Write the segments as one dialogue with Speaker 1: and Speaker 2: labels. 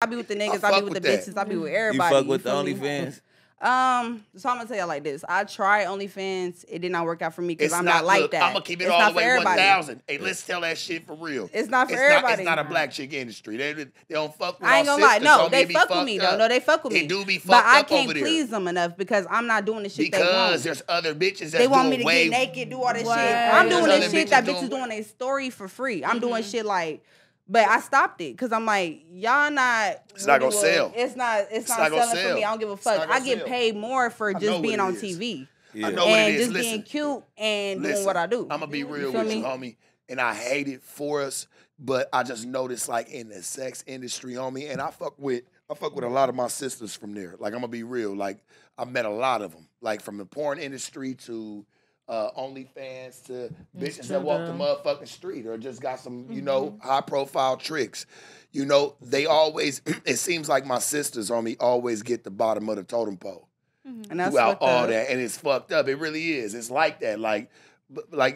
Speaker 1: I be with the niggas, I be with the bitches, I be with everybody.
Speaker 2: You fuck with the OnlyFans?
Speaker 1: So I'm gonna tell y'all like this. I tried OnlyFans. It did not work out for me because I'm not like that.
Speaker 3: I'm gonna keep it all the way 1,000. Hey, let's tell that shit for real.
Speaker 1: It's not for everybody.
Speaker 3: It's not a black chick industry. They don't fuck with
Speaker 1: I ain't gonna lie. No, they fuck with me though. No, they fuck with me.
Speaker 3: They do be fucked
Speaker 1: but I
Speaker 3: up
Speaker 1: can't
Speaker 3: over there.
Speaker 1: please them enough because I'm not doing the shit they want.
Speaker 3: Because there's other bitches that
Speaker 1: they want me to get naked, do all this shit. I'm doing this shit that bitches doing a story for free. I'm doing shit like. But I stopped it because I'm like, y'all not.
Speaker 3: It's not gonna sell.
Speaker 1: It's not selling for me. I don't give a fuck. I get paid more for just being on TV.
Speaker 3: I know what it is.
Speaker 1: And just being cute and doing what I do.
Speaker 3: I'm gonna be real with you, homie. And I hate it for us, but I just noticed like in the sex industry, homie, and I fuck with a lot of my sisters from there. Like I'm gonna be real. Like I met a lot of them. Like from the porn industry to OnlyFans to bitches that walk the motherfucking street or just got some, you know, high profile tricks. You know, they always, it seems like my sisters on me always get the bottom of the totem pole.
Speaker 1: And that's
Speaker 3: throughout all that. And it's fucked up. It really is. It's like that. Like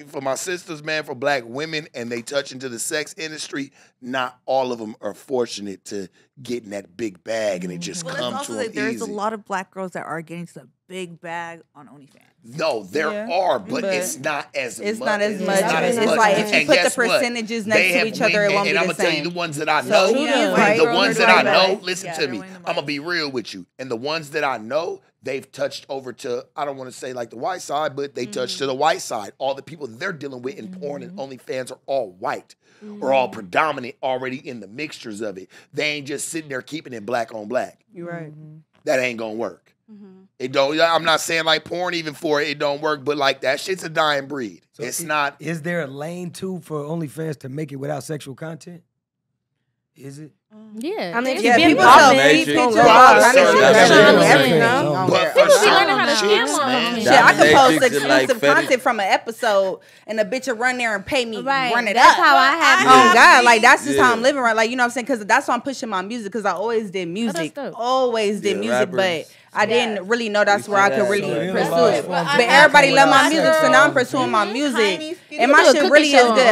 Speaker 3: for my sisters, man, for black women, and they touch into the sex industry, not all of them are fortunate to get in that big bag and it just comes to them easy.
Speaker 4: There's a lot of black girls that are getting to the big bag on OnlyFans.
Speaker 3: No, there are, but it's not as much.
Speaker 1: It's not as much. It's like if you put the percentages next to each other, it won't be the same.
Speaker 3: And I'm going to tell you the ones that I know. The ones that I know, listen to me. I'm going to be real with you. And the ones that I know, they've touched over to, I don't want to say like the white side, but they touched to the white side. All the people they're dealing with in porn and OnlyFans are all white or all predominant already in the mixtures of it. They ain't just sitting there keeping it black on black.
Speaker 1: You're right.
Speaker 3: That ain't going to work. It don't. I'm not saying like porn even for it don't work, but like that shit's a dying breed. So it's not.
Speaker 5: Is there a lane too for OnlyFans to make it without sexual content? Is it?
Speaker 6: Yeah.
Speaker 1: I mean,
Speaker 6: people
Speaker 1: sell feet pictures. Everything.
Speaker 6: People be learning how to scam on.
Speaker 1: Shit, I could post exclusive content from an episode and a bitch will run there and pay me, run it up.
Speaker 4: That's how I have.
Speaker 1: Oh God, like that's just how I'm living, right? Like you know what I'm saying? Because that's why I'm pushing my music. Because I always did music, but I didn't really know that's where I could really pursue it. But everybody love my music, so now I'm pursuing my music, and my shit really is good.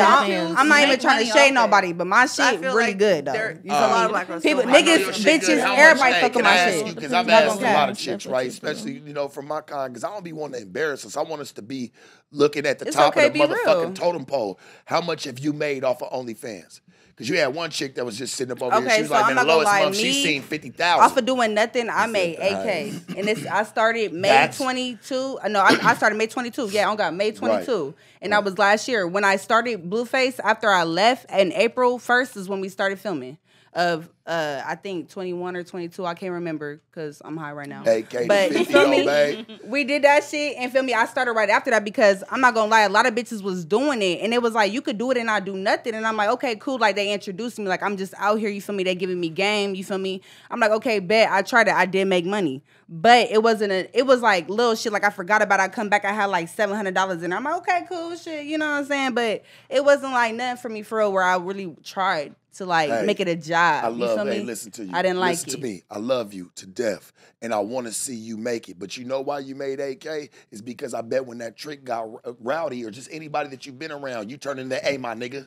Speaker 1: I'm not even trying to shade nobody, but my shit really good though. People, niggas, bitches, everybody fucking my shit.
Speaker 3: Because I've asked a lot of chicks, right? Especially, you know, from my kind, because I don't be wanting to embarrass us. I want us to be looking at the top of the motherfucking totem pole. How much have you made off of OnlyFans? Because you had one chick that was just sitting up over here. She was like, man, the lowest month she's seen 50,000.
Speaker 1: Off of doing nothing, I made 8K. And I started May 22. No, I started May 22. Yeah, I got May 22. Right. And that was last year. When I started Blueface, after I left, in April 1st is when we started filming. Of I think 21 or 22, I can't remember because I'm high right now. But you feel me? We did that shit and feel me. I started right after that because I'm not gonna lie, a lot of bitches was doing it and it was like you could do it and not do nothing. And I'm like, okay, cool. Like they introduced me, like I'm just out here. You feel me? They giving me game. You feel me? I'm like, okay, bet. I tried it. I did make money, but it wasn't. It was like little shit. Like I forgot about it. I come back. I had like $700 in. I'm like, okay, cool shit. You know what I'm saying? But it wasn't like nothing for me for real. Where I really tried to like make it a job.
Speaker 3: I love, listen to you.
Speaker 1: I didn't like it.
Speaker 3: Listen to me. I love you to death. And I want to see you make it. But you know why you made 8K? Is because I bet when that trick got rowdy or just anybody that you've been around, you turn into, hey, my nigga.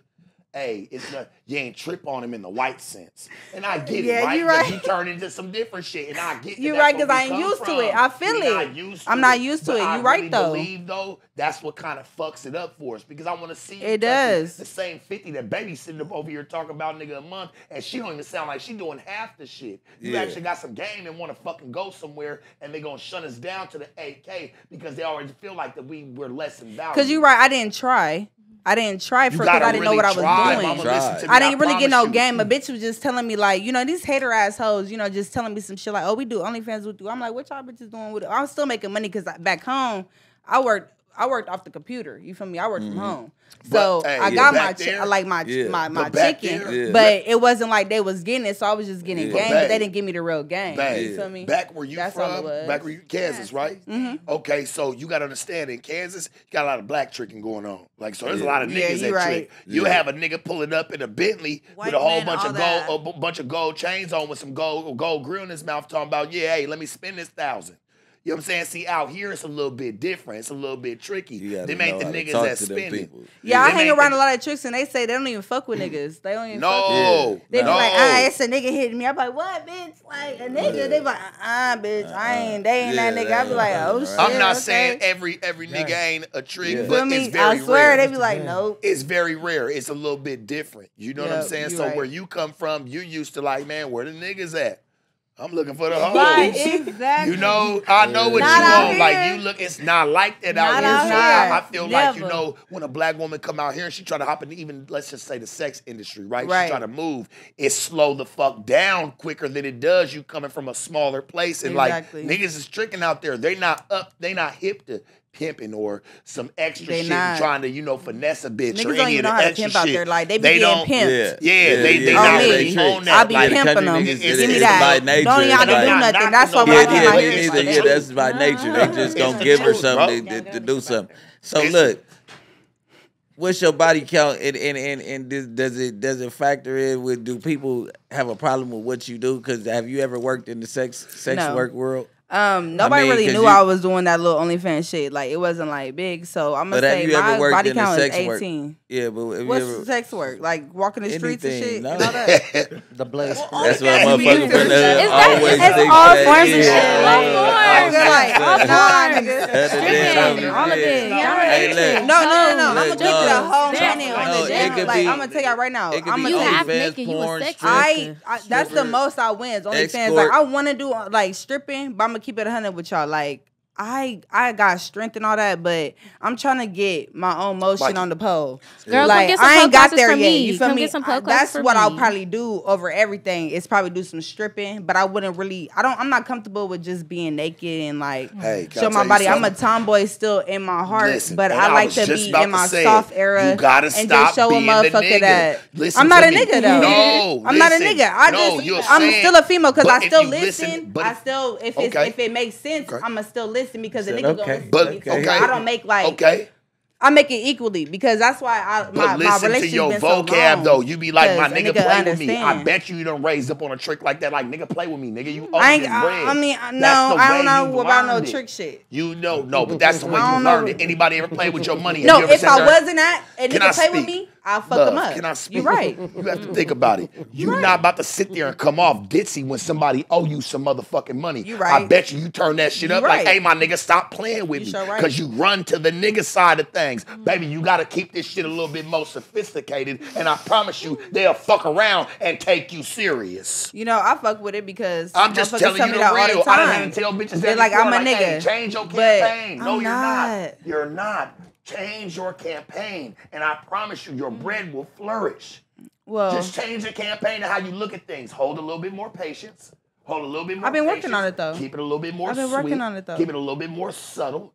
Speaker 3: Hey, it's not, you ain't trip on him in the white sense. And I get it, right?
Speaker 1: You right.
Speaker 3: You turn into some different shit. And I get it.
Speaker 1: You're right, because I ain't used to it. I feel it. I'm not used to it. You're right, though.
Speaker 3: I believe, though, that's what kind of fucks it up for us. Because I want to see
Speaker 1: it does.
Speaker 3: The same 50 that baby sitting up over here talking about nigga a month, and she don't even sound like she doing half the shit. You actually got some game and want to fucking go somewhere, and they going to shut us down to the 8K because they already feel like that we're less than valuable.
Speaker 1: Because you're right. I didn't try. I didn't try for because I didn't know what I was doing. I didn't really get no game. A bitch was just telling me like, you know, these hater assholes, you know, just telling me some shit like, oh, we do OnlyFans with you. I'm like, what y'all bitches doing with it? I'm still making money because back home, I worked off the computer. You feel me? I worked from home. So I got my chicken, but it wasn't like they was getting it, so I was just getting game, but they didn't give me the real game. You feel me?
Speaker 3: Back where you from, back where you, Kansas, right? Okay, so you got to understand, in Kansas, you got a lot of black tricking going on. Like, so there's a lot of niggas that trick. You have a nigga pulling up in a Bentley with a whole bunch of gold chains on with some gold grill in his mouth talking about, yeah, hey, let me spend this 1,000. You know what I'm saying? See, out here it's a little bit different. It's a little bit tricky. Them ain't the niggas that spinning.
Speaker 1: Yeah, I hang around a lot of chicks and they say they don't even fuck with niggas. They don't even fuck with They be like, it's a nigga hitting me. I'm like, what, bitch? Like, a nigga? They be like, bitch, they ain't that nigga. I be like, oh, shit.
Speaker 3: I'm not saying every nigga ain't a trick, but it's very rare.
Speaker 1: I swear, they be like, nope.
Speaker 3: It's very rare. It's a little bit different. You know what I'm saying? So where you come from, you used to like, man, where the niggas at? I'm looking for the hoes.
Speaker 1: Right, exactly.
Speaker 3: You know, I know what you want. Like, you look, it's not like that out here. So I feel like, you know, when a black woman come out here and she try to hop in even, let's just say, the sex industry, right? She try to move. It slow the fuck down quicker than it does you coming from a smaller place. And like, niggas is tricking out there. They not hip to pimping or some extra shit trying to, you know, finesse a bitch
Speaker 1: niggas
Speaker 3: or
Speaker 1: don't
Speaker 3: any
Speaker 1: even
Speaker 3: of
Speaker 1: know
Speaker 3: the
Speaker 1: how to
Speaker 3: extra
Speaker 1: pimp
Speaker 3: shit.
Speaker 1: out there. Like, they be getting pimped.
Speaker 3: They not really on that.
Speaker 1: I be pimping them. Give me that.
Speaker 2: Nature.
Speaker 1: Don't even have to do nothing. That's why I came out here.
Speaker 2: Yeah, that's by nature. They just gonna give her something to do something. So look, what's your body count and does it factor in with, do people have a problem with what you do? Because have you ever worked in the sex work world?
Speaker 1: Nobody really knew I was doing that little OnlyFans shit. Like, it wasn't like big. So I'm gonna say my body count is 18.
Speaker 2: Yeah, but
Speaker 1: what's sex work? Like walking the streets and shit and all
Speaker 5: that? The blaze.
Speaker 2: That's what motherfuckers from the hood always
Speaker 6: think.
Speaker 2: It's
Speaker 6: all forms of shit. All forms.
Speaker 1: All of it. No. I'm gonna keep it a whole minute on the jam. Like, I'm gonna tell y'all right now. I'm
Speaker 6: you half naked. You a sex
Speaker 1: that's the most I win. OnlyFans. Like, I want to do like stripping, but I'm gonna keep it 100 with y'all. Like, I got strength and all that, but I'm trying to get my own motion on the pole.
Speaker 6: Girl,
Speaker 1: like,
Speaker 6: get some
Speaker 1: I ain't got there yet.
Speaker 6: You feel me?
Speaker 1: That's what I'll probably do over everything. Is probably do some stripping, but I wouldn't really. I'm not comfortable with just being naked and like show my body. I'm a tomboy still in my heart, but I like to be in my soft era.
Speaker 3: You gotta
Speaker 1: and just show a motherfucker that
Speaker 3: listen
Speaker 1: I'm not a nigga though.
Speaker 3: No,
Speaker 1: I'm not a nigga. I'm still a female because I still listen. I still if it makes sense, I'ma still listen. Because the nigga gonna listen to me. I don't make like I make it equally because that's why my relationship
Speaker 3: to your
Speaker 1: been
Speaker 3: vocab
Speaker 1: so long,
Speaker 3: though. You be like, my nigga play
Speaker 1: understand.
Speaker 3: with me. I bet you don't raised up on a trick like that. Like, nigga play with me, nigga. You
Speaker 1: I don't know about no trick shit.
Speaker 3: You know, no, but that's the way you learned it. Anybody ever play with your money?
Speaker 1: No, if I wasn't at and nigga play with me, I'll fuck him up.
Speaker 3: Can I speak?
Speaker 1: You're right.
Speaker 3: You have to think about it. You're not about to sit there and come off ditzy when somebody owe you some motherfucking money.
Speaker 1: You right.
Speaker 3: I bet you turn that shit up like, hey, my nigga, stop playing with me. Because you run to the nigga side of things. Baby, you got to keep this shit a little bit more sophisticated, and I promise you, they'll fuck around and take you serious.
Speaker 1: You know, I fuck with it because
Speaker 3: I'm just telling you the real. I don't have to tell bitches that
Speaker 1: like I'm a nigga.
Speaker 3: Hey, change your campaign. No, you're not. You're not. Change your campaign, and I promise you, your bread will flourish. Well, just change the campaign and how you look at things. Hold a little bit more patience. Hold a little bit more.
Speaker 1: I've been working on it though.
Speaker 3: Keep it a little bit more. I've been
Speaker 1: working on it though.
Speaker 3: Keep it a little bit more subtle.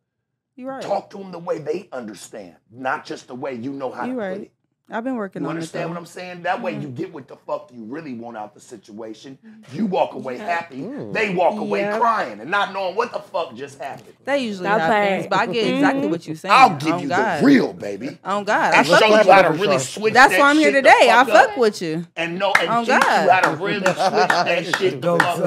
Speaker 1: You're right.
Speaker 3: Talk to them the way they understand, not just the way you know how to put it.
Speaker 1: I've been working on it.
Speaker 3: You understand what I'm saying? That way you get what the fuck you really want out the situation. You walk away happy. They walk away crying and not knowing what the fuck just happened.
Speaker 1: That usually happens, but I get exactly what you're saying.
Speaker 3: I'll give you the real, baby.
Speaker 1: Oh God,
Speaker 3: I show you how to really switch.
Speaker 1: That's why I'm here today. I fuck with you.
Speaker 3: And teach you how to really switch that shit the fuck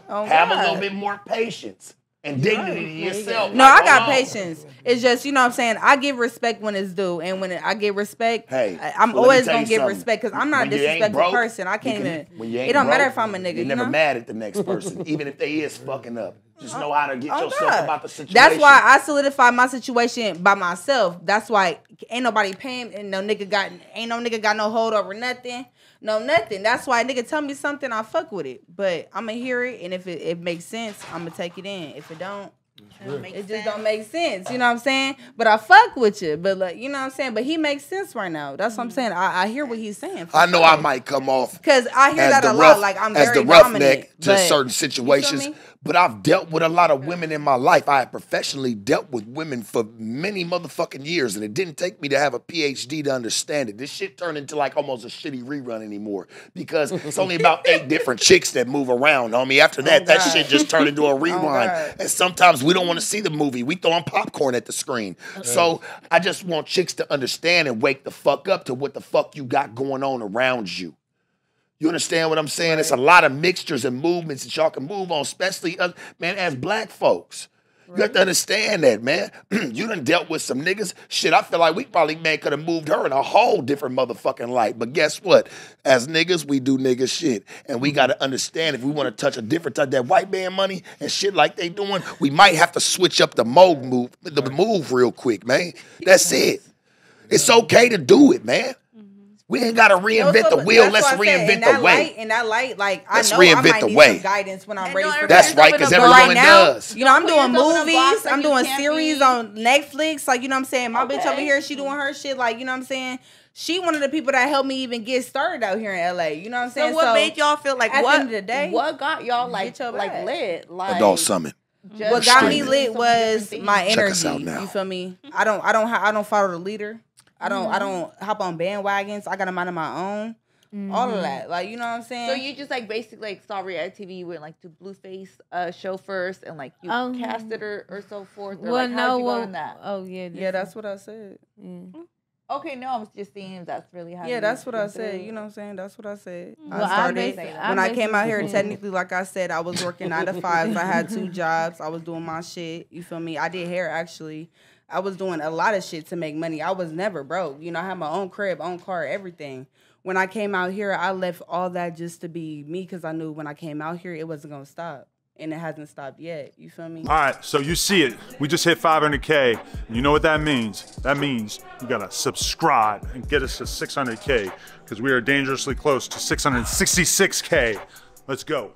Speaker 3: up. Have a little bit more patience. And dignity to yourself.
Speaker 1: No, I got patience. It's just, you know what I'm saying? I give respect when it's due. And when I get respect, I'm always going to give respect because I'm not a disrespectful person. I can't even. It don't matter if I'm a nigga.
Speaker 3: You're never mad at the next person, even if they is fucking up. Just know how to get yourself about the situation.
Speaker 1: That's why I solidify my situation by myself. That's why ain't nobody paying and ain't no nigga got no hold over nothing. No, nothing. That's why a nigga tell me something, I fuck with it. But I'm going to hear it, and if it makes sense, I'm going to take it in. If it don't, it just don't make sense. You know what I'm saying? But I fuck with you. But, like, you know what I'm saying? But he makes sense right now. That's what I'm saying. I hear what he's saying.
Speaker 3: I know I might come off
Speaker 1: because I hear that a lot. Like, I'm very
Speaker 3: the roughneck to certain situations. But I've dealt with a lot of women in my life. I have professionally dealt with women for many motherfucking years, and it didn't take me to have a PhD to understand it. This shit turned into like almost a shitty rerun anymore because it's only about 8 different chicks that move around, homie. After that, that shit just turned into a rewind. And sometimes we don't want to see the movie. We throwing popcorn at the screen. So I just want chicks to understand and wake the fuck up to what the fuck you got going on around you. You understand what I'm saying? It's a lot of mixtures and movements that y'all can move on, especially, man, as black folks. You have to understand that, man. You done dealt with some niggas. Shit, I feel like we probably, man, could have moved her in a whole different motherfucking light. But guess what? As niggas, we do nigga shit. And we got to understand if we want to touch a different type, that white man money and shit like they doing, we might have to switch up the move real quick, man. That's it. It's okay to do it, man. We ain't got to reinvent the wheel. Let's reinvent the way.
Speaker 1: In that light, like,
Speaker 3: let's
Speaker 1: I know I might need some guidance when I'm ready for that.
Speaker 3: That's right, because every woman does.
Speaker 1: You know, I'm doing movies. I'm doing series on Netflix. Like, you know what I'm saying? My bitch over here, she doing her shit. Like, you know what I'm saying? She one of the people that helped me even get started out here in LA. You know what I'm saying?
Speaker 4: So what made y'all feel like,
Speaker 1: at the end of the day,
Speaker 6: what got y'all like lit? Like,
Speaker 3: Adult Summit.
Speaker 1: What got me lit was my energy.
Speaker 3: Check us out now.
Speaker 1: You feel me? I don't follow the leader. I don't hop on bandwagons. I got a mind of my own. All of that. Like, you know what I'm saying?
Speaker 6: So you just like basically like saw reality TV, you went like to Blueface show first and like you casted her or so forth. Or like how'd you go in that?
Speaker 1: Oh yeah. Yeah, that's what I said.
Speaker 6: Okay, no, I was just seeing if that's really how.
Speaker 1: Yeah, that's what I said. You know what I'm saying? That's what I said. Well, I started when I came out here. Technically, like I said, I was working 9 to 5s. I had 2 jobs. I was doing my shit. You feel me? I did hair actually. I was doing a lot of shit to make money. I was never broke. You know, I had my own crib, own car, everything. When I came out here, I left all that just to be me because I knew when I came out here, it wasn't going to stop. And it hasn't stopped yet. You feel me?
Speaker 7: All right, so you see it. We just hit 500K. You know what that means? That means you got to subscribe and get us to 600K because we are dangerously close to 666K. Let's go.